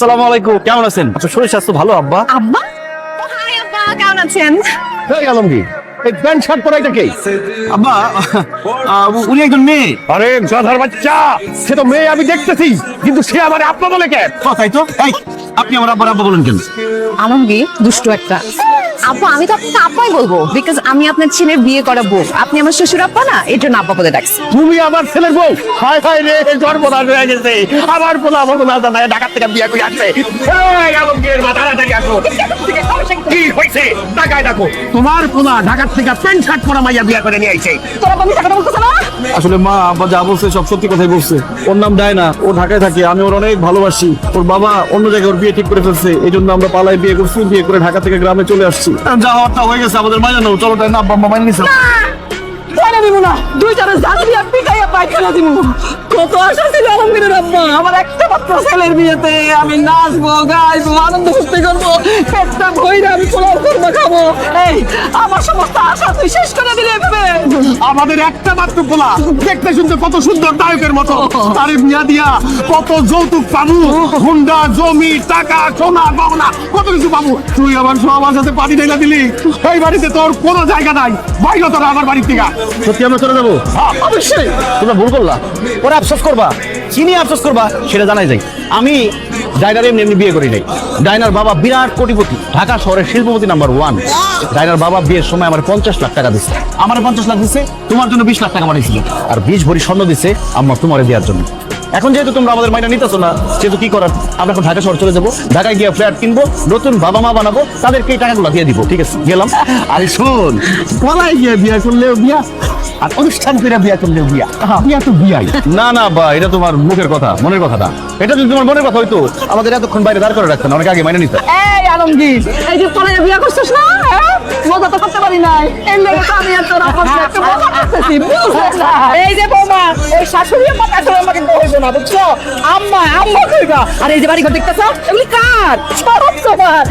আসসালামু আলাইকুম, কেমন আছেন? আপনার শরীর স্বাস্থ্য ভালো আব্বা? আব্বা হাই আব্বা কেমন আছেন? এই আলমগীর, এই প্যান্ট শার্ট পরা এটা কে? আব্বা উনি একজন মেয়ে। আরে গাধার বাচ্চা, সে তো মেয়ে আমি দেখতেছি, কিন্তু সে আমার আপনা বলে কেন? কথাই তো। এই আপনি আমার আব্বা আব্বা বলেন কেন? আলমগীর দুষ্টু একটা। আব্বা আমি তো আপনাকে আব্বাই বলবো, বিকজ আমি আপনার ছেলের বিয়ে করা বউ। আপনি আমার শ্বশুর আব্বা না, এর জন্য আব্বা বলে ডাকছি। তুমি আমার ছেলের বউ? হায় হায় রে, সর্বনাশ হয়ে গেছে। আমার পোলা আমার না জানায় ঢাকা থেকে বিয়ে করে আসছে। এই আলমগীর, মাথাটা থেকে আসো। কি হয়েছে? ঢাকায় ডাকো। তোমার পোলা ঢাকা থেকে প্যান্ট শার্ট পরা মাইয়া বিয়ে করে নিয়ে আইছে। তোর আব্বা আমি টাকাটা বলতেছ না? আসলে মা আব্বা যা বলছে সব সত্যি কথাই বলছে। ওর নাম ডায়না, ও ঢাকায় থাকে, আমি ওর অনেক ভালোবাসি। ওর বাবা অন্য জায়গায় ওর বিয়ে ঠিক করে ফেলছে, এই জন্য আমরা পালায় বিয়ে করছি, বিয়ে করে ঢাকা থেকে গ্রামে চলে আসছি। যা হওয়ারটা হয়ে গেছে, আমাদের মাইনা নাও। চলো তাই না, আব্বা আম্মা মাইনে নিছে। তাইলে দিব না, দুইটারে জানি দিয়া পিটাইয়া পায়খানা দিব। কত আশা ছিল আলমগীরের আব্বা, আমার একটা মাত্র ছেলের বিয়েতে আমি নাচবো, গাইবো, আনন্দ ফুর্তি করবো, পেটটা ভইরা আমি পোলাও করবো, খাবো। এই আমার সমস্ত আশা তুই শেষ করে দিলে এভাবে। আমাদের একটা মাত্র পোলা, দেখতে শুনতে কত সুন্দর নায়কের মতো, আরে বিয়া দিয়া কত যৌতুক পাবো, হুন্ডা, জমি, টাকা, সোনা, গহনা, কত কিছু পাবো। তুই আমার সব আমার সাথে পানি ঢেলা দিলি। এই বাড়িতে তোর কোনো জায়গা নাই, বাইরে তোরা আমার বাড়ি থেকে। সত্যি আমরা চলে যাবো? অবশ্যই। তোমরা ভুল করলা, ওরা আফসোস করবা, চিনি আফসোস করবা, সেটা জানাই যায়। আমি ডায়নার এমনি এমনি বিয়ে করি নাই। ডায়নার বাবা বিরাট কোটিপতি, ঢাকা শহরের শিল্পপতি নাম্বার 1। ডায়নার বাবা বিয়ের সময় আমার 50 লাখ টাকা দিচ্ছে, আমার 50 লাখ দিচ্ছে, তোমার জন্য 20 লাখ টাকা পাঠিয়েছিল, আর 20 ভরি স্বর্ণ দিচ্ছে আম্মা তোমারে দেওয়ার জন্য। এখন যেহেতু তোমরা আমাদের মাইনা নিতেছো না, সেহেতু কি করার, আমরা এখন ঢাকা শহর চলে যাবো, ঢাকায় গিয়ে ফ্ল্যাট কিনবো, নতুন বাবা মা বানাবো, তাদেরকে এই টাকাগুলো দিয়ে দিব। ঠিক আছে, গেলাম। আরে শোন, পলায় গিয়ে বিয়া করলেও বিয়া, আর অনুষ্ঠান করে বিয়া করলেও বিয়া। বিয়া তো বিয়াই। না না বা, এটা তোমার মুখের কথা, মনের কথাটা। এটা যদি তোমার মনের কথা হইতো, আমাদের এতক্ষণ বাইরে দাঁড় করে রাখতেন, অনেক আগে মাইনে নিতে। এই আলমগীর, এই যে পরে বিয়ে করছিস না, হ্যাঁ? মজা তো করতে পারি নাই, এর লেগে তো আমি আর তোর আপন একটা মজা করতেছি, বুঝছিস না? এই যে বৌমা, এই শাশুড়ি আম্মা কাছে আমাকে কইছো না, বুঝছো? আম্মা আম্মা কইবা। আর এই যে বাড়ি ঘর দেখতেছ, এগুলি কার? সব তোমার।